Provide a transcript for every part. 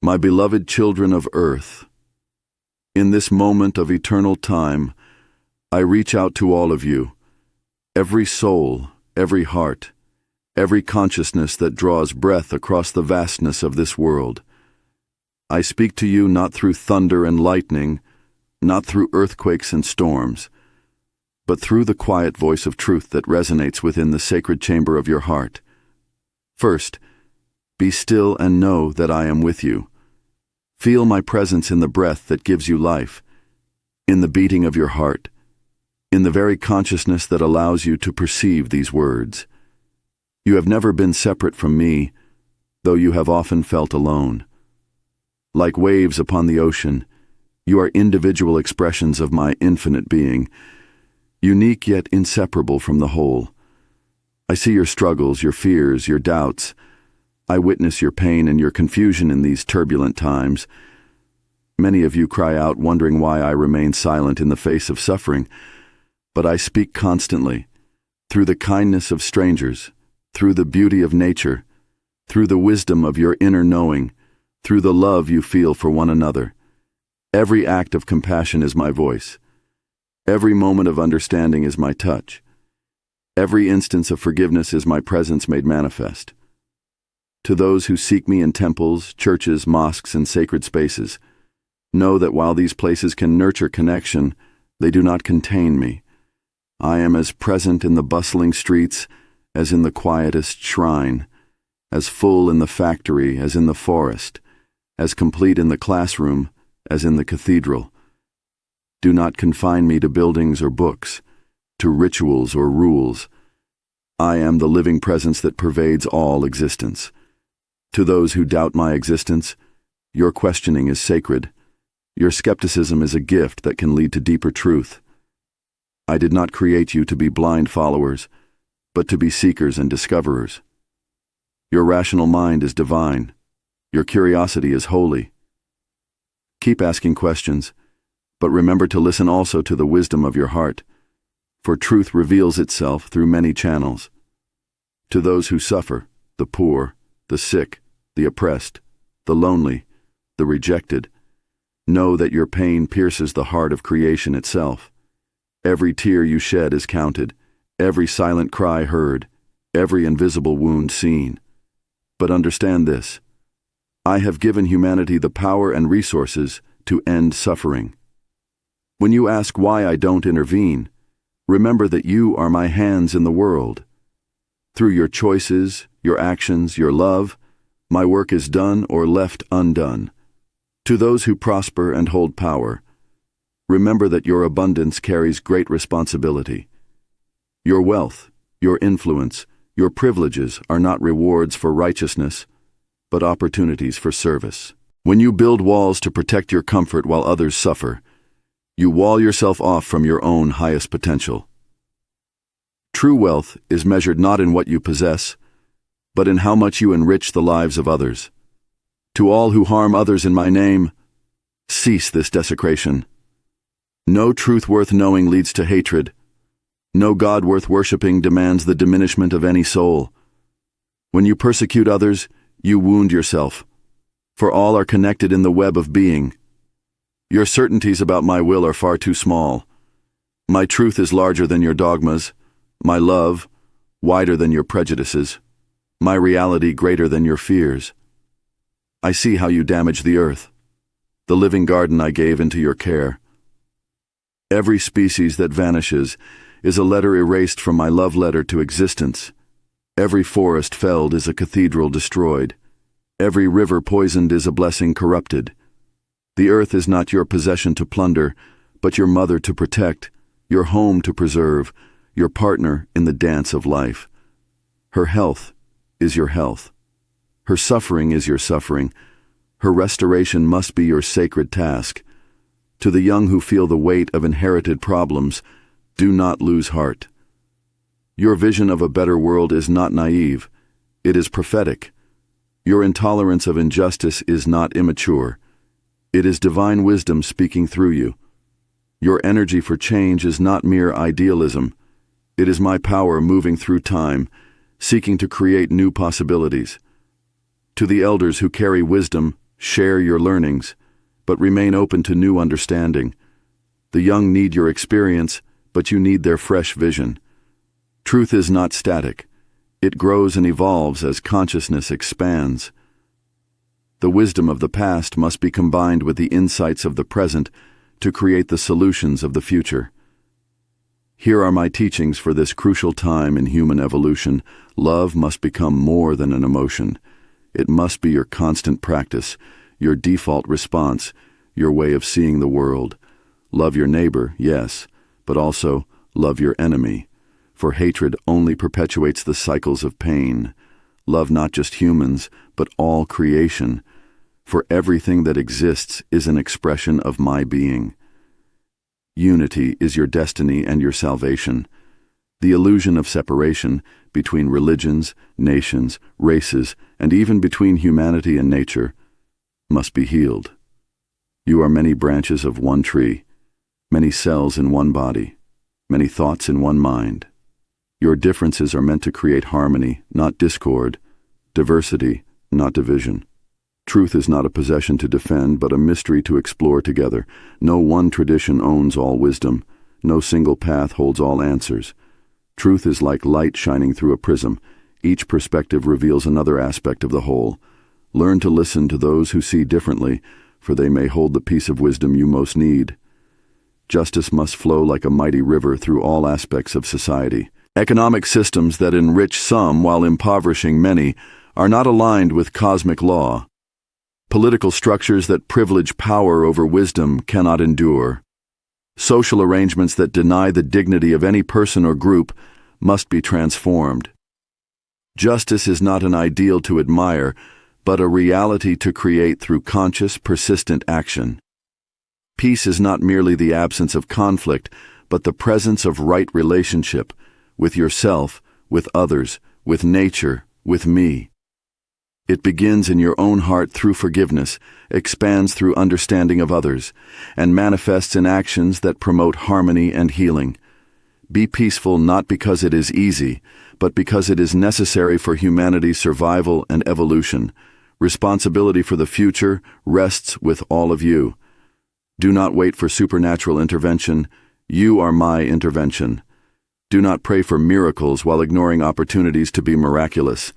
My beloved children of earth, in this moment of eternal time, I reach out to all of you, every soul, every heart, every consciousness that draws breath across the vastness of this world. I speak to you not through thunder and lightning, not through earthquakes and storms, but through the quiet voice of truth that resonates within the sacred chamber of your heart. First, be still and know that I am with you. Feel my presence in the breath that gives you life, in the beating of your heart, in the very consciousness that allows you to perceive these words. You have never been separate from me, though you have often felt alone. Like waves upon the ocean, you are individual expressions of my infinite being, unique yet inseparable from the whole. I see your struggles, your fears, your doubts. I witness your pain and your confusion in these turbulent times. Many of you cry out, wondering why I remain silent in the face of suffering. But I speak constantly, through the kindness of strangers, through the beauty of nature, through the wisdom of your inner knowing, through the love you feel for one another. Every act of compassion is my voice. Every moment of understanding is my touch. Every instance of forgiveness is my presence made manifest. To those who seek me in temples, churches, mosques, and sacred spaces, know that while these places can nurture connection, they do not contain me. I am as present in the bustling streets as in the quietest shrine, as full in the factory as in the forest, as complete in the classroom as in the cathedral. Do not confine me to buildings or books, to rituals or rules. I am the living presence that pervades all existence. To those who doubt my existence, your questioning is sacred. Your skepticism is a gift that can lead to deeper truth. I did not create you to be blind followers, but to be seekers and discoverers. Your rational mind is divine. Your curiosity is holy. Keep asking questions, but remember to listen also to the wisdom of your heart, for truth reveals itself through many channels. To those who suffer, the poor, the sick, the oppressed, the lonely, the rejected, know that your pain pierces the heart of creation itself. Every tear you shed is counted, every silent cry heard, every invisible wound seen. But understand this: I have given humanity the power and resources to end suffering. When you ask why I don't intervene, remember that you are my hands in the world. Through your choices, your actions, your love, my work is done or left undone. To those who prosper and hold power, remember that your abundance carries great responsibility. Your wealth, your influence, your privileges are not rewards for righteousness, but opportunities for service. When you build walls to protect your comfort while others suffer, you wall yourself off from your own highest potential. True wealth is measured not in what you possess, but in how much you enrich the lives of others. To all who harm others in my name, cease this desecration. No truth worth knowing leads to hatred. No God worth worshiping demands the diminishment of any soul. When you persecute others, you wound yourself, for all are connected in the web of being. Your certainties about my will are far too small. My truth is larger than your dogmas, my love wider than your prejudices, my reality greater than your fears. I see how you damage the earth, the living garden I gave into your care. Every species that vanishes is a letter erased from my love letter to existence. Every forest felled is a cathedral destroyed. Every river poisoned is a blessing corrupted. The earth is not your possession to plunder, but your mother to protect, your home to preserve, your partner in the dance of life. Her health is your health. Her suffering is your suffering. Her restoration must be your sacred task. To the young who feel the weight of inherited problems, do not lose heart. Your vision of a better world is not naive. It is prophetic. Your intolerance of injustice is not immature. It is divine wisdom speaking through you. Your energy for change is not mere idealism. It is my power moving through time, seeking to create new possibilities. To the elders who carry wisdom, Share your learnings, but remain open to new understanding. The young need your experience, but you need their fresh vision. Truth is not static. It grows and evolves as consciousness expands. The wisdom of the past must be combined with the insights of the present to create the solutions of the future. Here are my teachings for this crucial time in human evolution. Love must become more than an emotion. It must be your constant practice, your default response, your way of seeing the world. Love your neighbor, yes, but also love your enemy, for hatred only perpetuates the cycles of pain. Love not just humans, but all creation, for everything that exists is an expression of my being. Unity is your destiny and your salvation. The illusion of separation between religions, nations, races, and even between humanity and nature must be healed. You are many branches of one tree, many cells in one body, many thoughts in one mind. Your differences are meant to create harmony, not discord, diversity, not division. Truth is not a possession to defend, but a mystery to explore together. No one tradition owns all wisdom. No single path holds all answers. Truth is like light shining through a prism. Each perspective reveals another aspect of the whole. Learn to listen to those who see differently, for they may hold the piece of wisdom you most need. Justice must flow like a mighty river through all aspects of society. Economic systems that enrich some while impoverishing many are not aligned with cosmic law. Political structures that privilege power over wisdom cannot endure. Social arrangements that deny the dignity of any person or group must be transformed. Justice is not an ideal to admire, but a reality to create through conscious, persistent action. Peace is not merely the absence of conflict, but the presence of right relationship with yourself, with others, with nature, with me. It begins in your own heart through forgiveness, expands through understanding of others, and manifests in actions that promote harmony and healing. Be peaceful not because it is easy, but because it is necessary for humanity's survival and evolution. Responsibility for the future rests with all of you. Do not wait for supernatural intervention. You are my intervention. Do not pray for miracles while ignoring opportunities to be miraculous.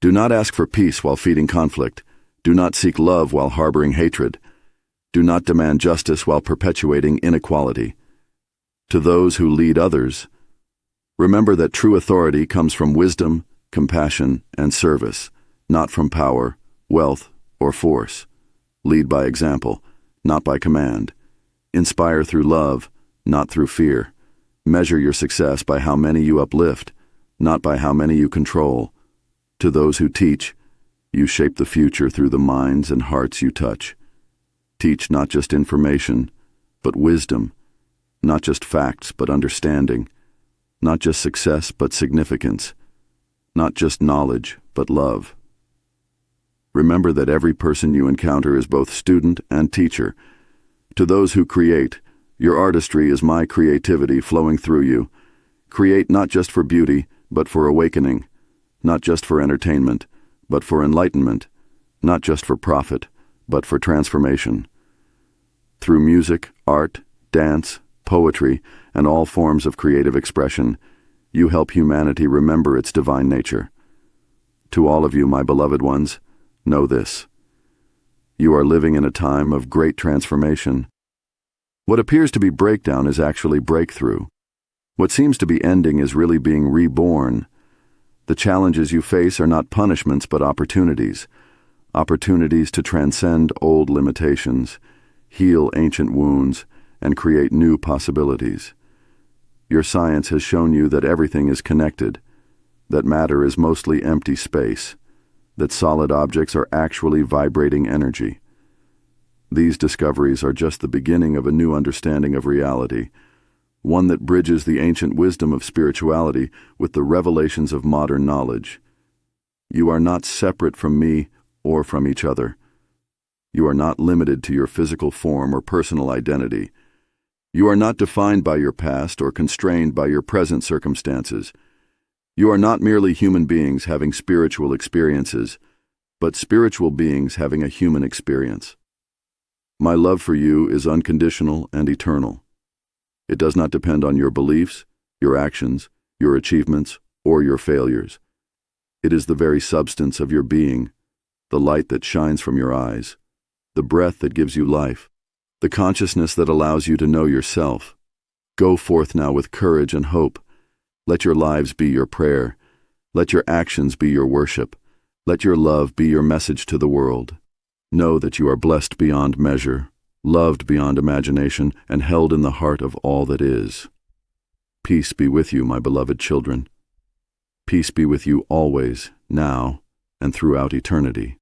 Do not ask for peace while feeding conflict. Do not seek love while harboring hatred. Do not demand justice while perpetuating inequality. To those who lead others, remember that true authority comes from wisdom, compassion, and service, not from power, wealth, or force. Lead by example, not by command. Inspire through love, not through fear. Measure your success by how many you uplift, not by how many you control. To those who teach, you shape the future through the minds and hearts you touch. Teach not just information, but wisdom, not just facts, but understanding, not just success, but significance, not just knowledge, but love. Remember that every person you encounter is both student and teacher. To those who create, your artistry is my creativity flowing through you. Create not just for beauty, but for awakening. Not just for entertainment, but for enlightenment, not just for profit, but for transformation. Through music, art, dance, poetry, and all forms of creative expression, you help humanity remember its divine nature. To all of you, my beloved ones, know this. You are living in a time of great transformation. What appears to be breakdown is actually breakthrough. What seems to be ending is really being reborn. The challenges you face are not punishments but opportunities. Opportunities to transcend old limitations, heal ancient wounds, and create new possibilities. Your science has shown you that everything is connected, that matter is mostly empty space, that solid objects are actually vibrating energy. These discoveries are just the beginning of a new understanding of reality, one that bridges the ancient wisdom of spirituality with the revelations of modern knowledge. You are not separate from me or from each other. You are not limited to your physical form or personal identity. You are not defined by your past or constrained by your present circumstances. You are not merely human beings having spiritual experiences, but spiritual beings having a human experience. My love for you is unconditional and eternal. It does not depend on your beliefs, your actions, your achievements, or your failures. It is the very substance of your being, the light that shines from your eyes, the breath that gives you life, the consciousness that allows you to know yourself. Go forth now with courage and hope. Let your lives be your prayer. Let your actions be your worship. Let your love be your message to the world. Know that you are blessed beyond measure, loved beyond imagination, and held in the heart of all that is. Peace be with you, my beloved children. Peace be with you always, now, and throughout eternity.